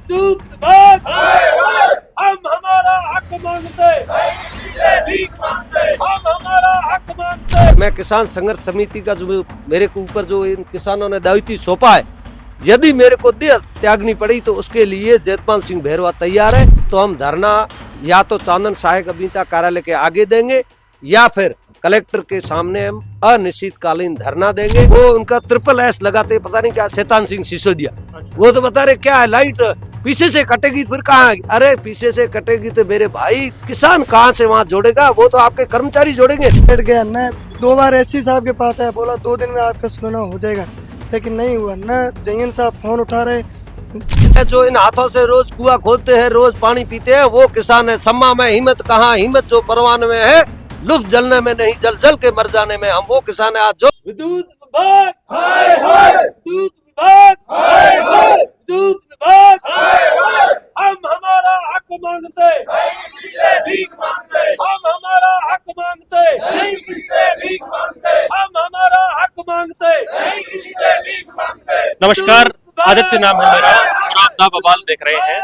दूध भाग हम हमारा हक मांगते हम हमारा हक मांगते। मैं किसान संघर्ष समिति का जो मेरे को ऊपर जो इन किसानों ने दायित्व सौंपा है, यदि मेरे को देह त्यागनी पड़ी तो उसके लिए जयपाल सिंह भैरवा तैयार है। तो हम धरना या तो चांदन सहायक अभियंता कार्यालय के आगे देंगे या फिर कलेक्टर के सामने हम अनिश्चितकालीन धरना देंगे। वो उनका SSS लगाते पता नहीं क्या शैतान सिंह सिसोदिया, वो तो बता रहे क्या है लाइट पीछे से कटेगी फिर कहाँ। अरे पीछे से कटेगी तो मेरे भाई किसान कहाँ से वहाँ जोड़ेगा, वो तो आपके कर्मचारी जोड़ेंगे। बैठ गया न 2 बार एससी साहब के पास आया, बोला 2 दिन में आपका सुनना हो जाएगा, लेकिन नहीं हुआ। न जयन साहब फोन उठा रहे। जो इन हाथों से रोज कुआं खोदते हैं, रोज पानी पीते हैं, वो किसान है। सम्मा में हिम्मत कहाँ, हिम्मत जो परवान में है, लुप्त जलने में नहीं, जल जल के मर जाने में। हम वो किसान है आज जो विद्युत विभाग विद्युत विभाग विद्युत विभाग हम हमारा हक मांगते हम हमारा हक मांगते हम हमारा हक मांगते। नमस्कार, आदित्य नाम है मेरा और आप दा बवाल देख रहे हैं।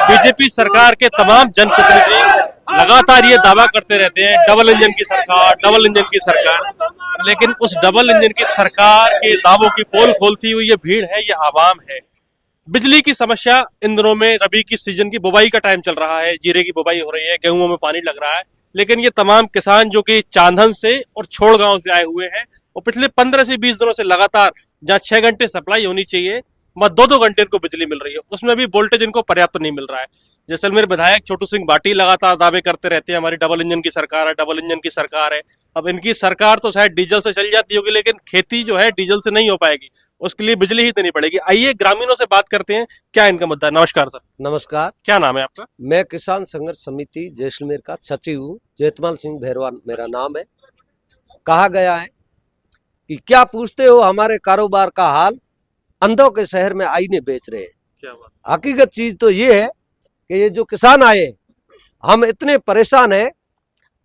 बीजेपी सरकार के तमाम जनप्रतिनिधि लगातार ये दावा करते रहते हैं डबल इंजन की सरकार, डबल इंजन की सरकार, लेकिन उस डबल इंजन की सरकार के दावों की पोल खोलती हुई ये भीड़ है, ये आवाम है। बिजली की समस्या इन दिनों में, रबी की सीजन की बुवाई का टाइम चल रहा है, जीरे की बुवाई हो रही है, गेहूं में पानी लग रहा है, लेकिन ये तमाम किसान जो कि चांदन से और छोड़ गांव से आए हुए हैं, और पिछले 15 से 20 दिनों से लगातार जहां 6 घंटे सप्लाई होनी चाहिए वहां 2-2 घंटे इनको बिजली मिल रही है, उसमें भी वोल्टेज इनको पर्याप्त नहीं मिल रहा है। जैसलमेर विधायक छोटू सिंह बाटी लगातार दावे करते रहते हैं हमारी डबल इंजन की सरकार है, डबल इंजन की सरकार है। अब इनकी सरकार तो शायद डीजल से चल जाती होगी, लेकिन खेती जो है डीजल से नहीं हो पाएगी, उसके लिए बिजली ही देनी पड़ेगी। आइए ग्रामीणों से बात करते हैं, क्या इनका मुद्दा है। नमस्कार सर। नमस्कार, क्या नाम है आपका? मैं किसान संघर्ष समिति जैसलमेर का सचिव हूँ, जयपाल सिंह भैरवा मेरा नाम है। कहा गया है कि क्या पूछते हो हमारे कारोबार का हाल, अंधों के शहर में आईने बेच रहे हैं। क्या बात? हकीकत चीज तो ये है कि ये जो किसान आए, हम इतने परेशान हैं।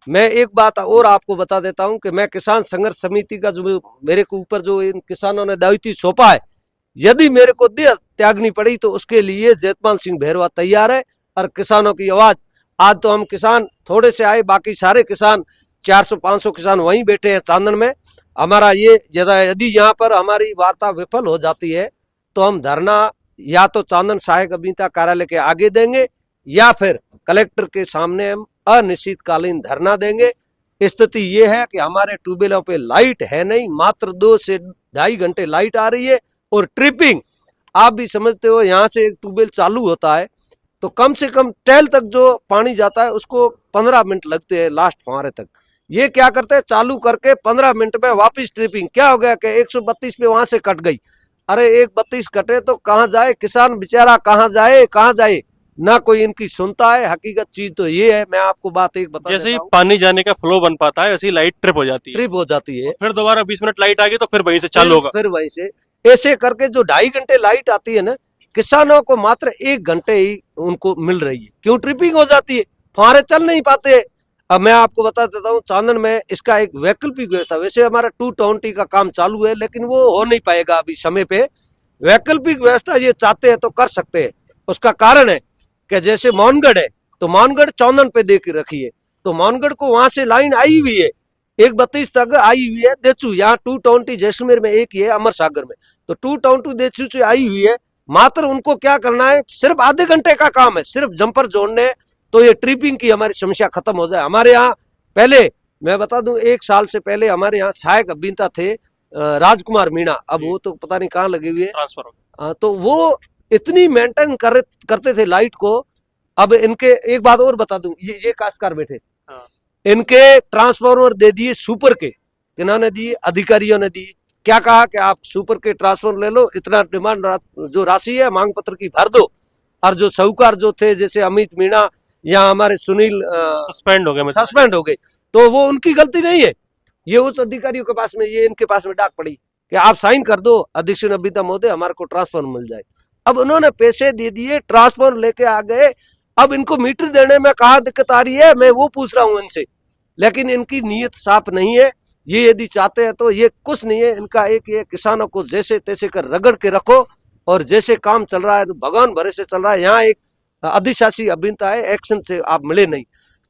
मैं एक बात और आपको बता देता हूं कि मैं किसान संघर्ष समिति का जो मेरे को ऊपर जो इन किसानों ने दायित्व सौंपा है, यदि मेरे को देह त्यागनी पड़ी तो उसके लिए जयपाल सिंह भैरवा तैयार है। और किसानों की आवाज, आज तो हम किसान थोड़े से आए, बाकी सारे किसान 400-500 किसान वहीं बैठे हैं चांदन में। हमारा ये यदि यहाँ पर हमारी वार्ता विफल हो जाती है तो हम धरना या तो चांदन सहायक अभियंता कार्यालय के आगे देंगे या फिर कलेक्टर के सामने हम अनिश्चितकालीन धरना देंगे। स्थिति ये है कि हमारे ट्यूबवेलों पे लाइट है नहीं, मात्र 2 से 2.5 घंटे लाइट आ रही है। और ट्रिपिंग आप भी समझते हो, यहाँ से एक ट्यूबवेल चालू होता है तो कम से कम टेल तक जो पानी जाता है उसको 15 मिनट लगते हैं लास्ट फुहारे तक। ये क्या करते हैं, चालू करके 15 मिनट में वापस ट्रिपिंग। क्या हो गया कि 132 पे वहां से कट गई। अरे 132 कटे तो कहाँ जाए किसान बेचारा, कहाँ जाए ना कोई इनकी सुनता है। हकीकत चीज तो ये है, मैं आपको बात एक बता जैसे ही पानी जाने का फ्लो बन पाता है वैसे ही लाइट ट्रिप हो जाती है, फिर दोबारा 20 मिनट लाइट आ गई तो फिर वहीं से चालू होगा, फिर वहीं से ऐसे करके जो 2.5 घंटे लाइट आती है ना, किसानों को मात्र 1 घंटे ही उनको मिल रही है। क्यों? ट्रिपिंग हो जाती है, फुहारे चल नहीं पाते। अब मैं आपको बता देता हूँ, चांदन में इसका एक वैकल्पिक व्यवस्था, वैसे हमारा 220 का काम चालू है लेकिन वो हो नहीं पाएगा अभी समय पे। वैकल्पिक व्यवस्था ये चाहते हैं तो कर सकते हैं। उसका कारण है कि जैसे मानगढ़ है तो मानगढ़ चांदन पे दे के रखी है, तो मानगढ़ को वहां से लाइन आई हुई है 132 तक आई हुई है। देचू यहाँ 220 जैसलमेर में एक ही है, अमर सागर में, तो 220 देचू से आई हुई है। मात्र उनको क्या करना है, सिर्फ आधे घंटे का काम है, सिर्फ जंपर जोड़ने, तो ये ट्रिपिंग की हमारी समस्या खत्म हो जाए। हमारे यहाँ पहले मैं बता दूं, 1 साल से पहले हमारे यहाँ सहायक अभियंता थे राजकुमार मीणा, अब वो तो पता नहीं कहाँ लगे हुए, ट्रांसफर हो। तो वो इतनी मेंटेन करते थे लाइट को। अब इनके एक बात और बता दूं, ये काश्तकार बैठे, इनके ट्रांसफार्मर दे दिए सुपर के, किन्होंने दिए, अधिकारियों ने दिए। क्या कहा कि आप सुपर के ट्रांसफार्मर ले लो, इतना डिमांड जो राशि है मांग पत्र की भर दो। और जो साहूकार जो थे जैसे अमित मीणा या हमारे सुनील सस्पेंड हो गए, तो वो उनकी गलती नहीं है, ये उस अधिकारियों के पास में, ये इनके पास में डाक पड़ी कि आप साइन कर दो अध्यक्ष अभियंता महोदय, हमारे को ट्रांसफार्मर मिल जाए। अब उन्होंने पैसे दे दिए, ट्रांसफार्मर लेके आ गए। अब इनको मीटर देने में कहाँ दिक्कत आ रही है, मैं वो पूछ रहा हूँ इनसे, लेकिन इनकी नीयत साफ नहीं है। ये यदि चाहते हैं तो ये कुछ नहीं है, इनका एक ये किसानों को जैसे तैसे कर रगड़ के रखो, और जैसे काम चल रहा है तो भगवान भरोसे चल रहा है। यहाँ एक अधिशासी अभियंता है, एक्शन से आप मिले नहीं,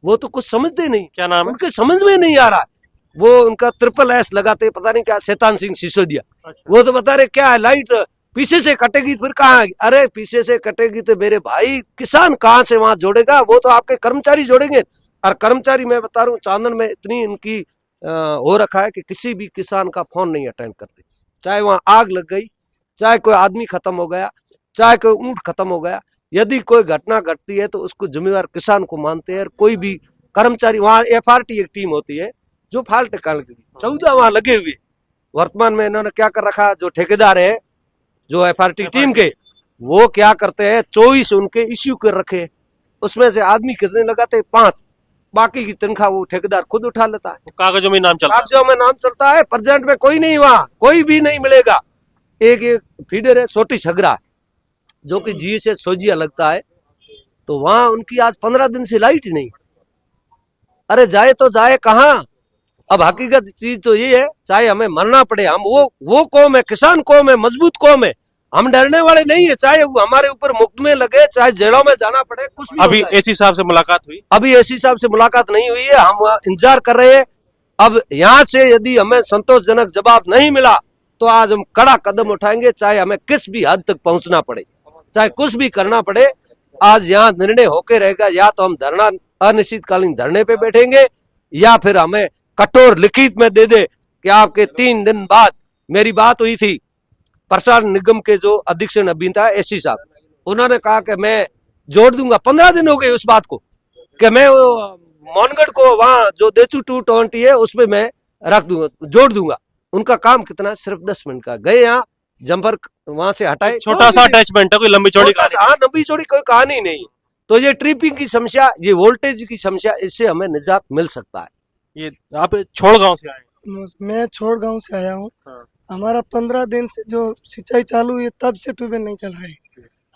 वो तो कुछ समझते नहीं, क्या नाम है? उनके समझ में नहीं आ रहा है। वो उनका SSS लगाते पता नहीं क्या, शैतान सिंह सिसोदिया, वो तो बता रहे क्या है लाइट पीछे से कटेगी फिर कहाँ आएगी। अरे पीछे से कटेगी तो मेरे भाई किसान कहाँ से वहां जोड़ेगा, वो तो आपके कर्मचारी जोड़ेंगे। और कर्मचारी मैं बता रहा हूँ चांदन में इतनी इनकी हो रखा है कि किसी भी किसान का फोन नहीं अटेंड करते, चाहे वहां आग लग गई, चाहे कोई आदमी खत्म हो गया, चाहे कोई ऊंट खत्म हो गया, यदि कोई घटना घटती है तो उसको जिम्मेवार किसान को मानते हैं। और कोई भी कर्मचारी वहां FRT एक टीम होती है जो फाल्ट निकालती है, 14 वहां लगे हुए। वर्तमान में इन्होंने क्या कर रखा, जो ठेकेदार है जो FRT टीम के, वो क्या करते हैं 24 उनके इश्यू कर रखे, उसमें से आदमी कितने लगाते हैं 5, बाकी की तनख्वाह वो ठेकेदार खुद उठा लेता है। कागजों में नाम चलता है, कागजों में नाम चलता है, प्रेजेंट में कोई नहीं, वहां कोई भी नहीं मिलेगा। एक फीडर है छोटी छगरा जो कि जी से सोजिया लगता है, तो वहां उनकी आज 15 दिन से लाइट ही नहीं। अरे जाए तो जाए कहाँ। अब हकीकत चीज तो ये है, चाहे हमें मरना पड़े, हम वो कौम है, किसान कौम है, मजबूत कौम है, हम डरने वाले नहीं है। चाहे वो हमारे ऊपर मुकदमे लगे, चाहे जेलों में जाना पड़े, कुछ भी अभी हो जाए। एसी साहब से मुलाकात हुई? अभी एसी साहब से मुलाकात नहीं हुई है, हम इंतजार कर रहे हैं। अब यहाँ से यदि हमें संतोषजनक जवाब नहीं मिला तो आज हम कड़ा कदम उठाएंगे, चाहे हमें किस भी हद तक पहुंचना पड़े, चाहे कुछ भी करना पड़े। आज यहाँ निर्णय होके रहेगा, या तो हम धरना अनिश्चितकालीन धरने पे बैठेंगे, या फिर हमें कठोर लिखित में दे दे कि आपके 3 दिन बाद। मेरी बात हुई थी प्रसारण निगम के जो अधीक्षण अभियंता है एसी साहब, उन्होंने कहा कि मैं जोड़ दूंगा। 15 दिन हो गए उस बात को कि मैं वो मोनगढ़ को वहां जो देचू 220 है उसमें मैं रख दूंगा, जोड़ दूंगा। उनका काम कितना है, सिर्फ 10 मिनट का। गए यहाँ जम्पर वहां से हटाए, छोटा सा अटैचमेंट है, कोई लंबी चौड़ी कहानी? हाँ लंबी चौड़ी कोई कहानी नहीं। तो ये ट्रिपिंग की समस्या, ये वोल्टेज की समस्या, इससे हमें निजात मिल सकता है। ये आप छोड़ गांव से आए? मैं छोड़ गांव से आया हूँ। हाँ। हमारा 15 दिन से जो सिंचाई चालू हुई है तब से ट्यूबवेल नहीं चल रही।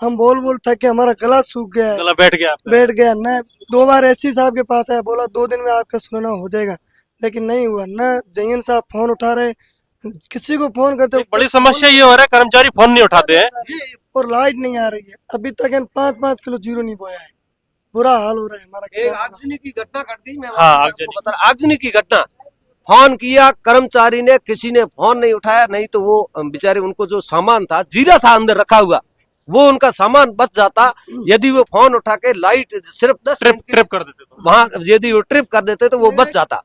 हम बोल थके, हमारा गला सूख गया है, गला बैठ गया आपका? बैठ गया। न 2 बार एसी साहब के पास आया, बोला 2 दिन में आपका सुनना हो जाएगा, लेकिन नहीं हुआ। न जयन साहब फोन उठा रहे, किसी को फोन करते एक बड़ी समस्या ये हो रहा है, कर्मचारी फोन नहीं उठाते हैं और लाइट नहीं आ रही है। अभी तक 5-5 किलो जीरो नहीं बोया है, बुरा हाल हो रहा है हमारा। एक आगजनी की घटना घट गई, मैं हाँ, आपको बता रहा, आगजनी की घटना। फोन किया कर्मचारी ने, किसी ने फोन नहीं उठाया, नहीं तो वो बेचारे उनको जो सामान था, जीरा था अंदर रखा हुआ, वो उनका सामान बच जाता यदि वो फोन उठा के लाइट सिर्फ 10 ट्रिप कर देते तो वहां, यदि वो ट्रिप कर देते तो वो बच जाता।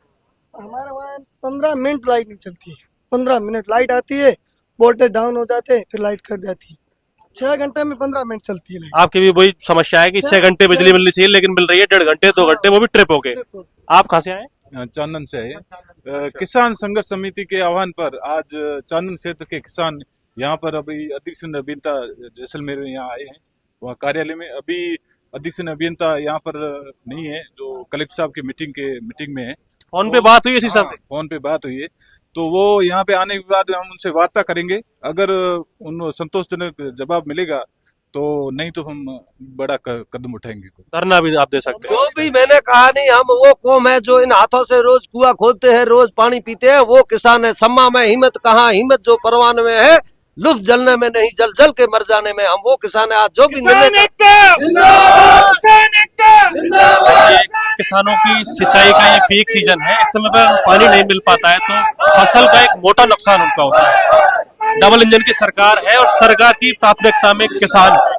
हमारे वहाँ 15 मिनट लाइट नहीं चलती है। 15 मिनट लाइट आती है, वोल्टेज डाउन हो जाते हैं, फिर लाइट कट जाती है। 6 घंटे में 15 मिनट चलती है लाइट। आपकी भी वही समस्या है कि 6 घंटे बिजली मिलनी चाहिए, लेकिन मिल रही है 1.5 घंटे 2 घंटे, वो भी ट्रिप हो गए। आप कहाँ से आए? चांदन से है। किसान संघर्ष समिति के आह्वान पर आज चांदन क्षेत्र के किसान यहाँ पर अभी अधीक्षण अभियंता जैसलमेर में यहाँ आए हैं, वहाँ कार्यालय में। अभी अधीक्षण अभियंता यहाँ पर नहीं है, जो कलेक्टर साहब की मीटिंग में है। फोन पे बात हुई इसी साहब से? फोन पे बात हुई है, तो वो यहाँ पे आने के बाद हम उनसे वार्ता करेंगे। अगर उन संतोषजनक जवाब मिलेगा तो नहीं तो हम बड़ा कदम उठाएंगे। धरना भी आप दे सकते हैं? जो भी मैंने कहा नहीं, हम वो कौम है जो इन हाथों से रोज कुआं खोदते हैं, रोज पानी पीते हैं, वो किसान है। सम्मा में हिम्मत कहाँ, हिम्मत जो परवान में है, लुफ्त जलने में नहीं, जल जल के मर जाने में। हम वो किसान है। आज जो भी निर्णय, किसानों की सिंचाई का ये पीक सीजन है, इस समय पर पानी नहीं मिल पाता है तो फसल का एक मोटा नुकसान उनका होता है। डबल इंजन की सरकार है और सरकार की प्राथमिकता में किसान है,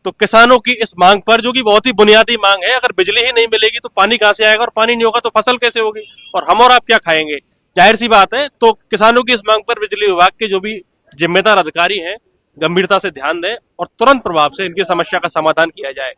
तो किसानों की इस मांग पर, जो कि बहुत ही बुनियादी मांग है, अगर बिजली ही नहीं मिलेगी तो पानी कहाँ से आएगा, और पानी नहीं होगा तो फसल कैसे होगी, और हम और आप क्या खाएंगे? जाहिर सी बात है। तो किसानों की इस मांग पर बिजली विभाग के जो भी जिम्मेदार अधिकारी हैं, गंभीरता से ध्यान दें और तुरंत प्रभाव से इनकी समस्या का समाधान किया जाए।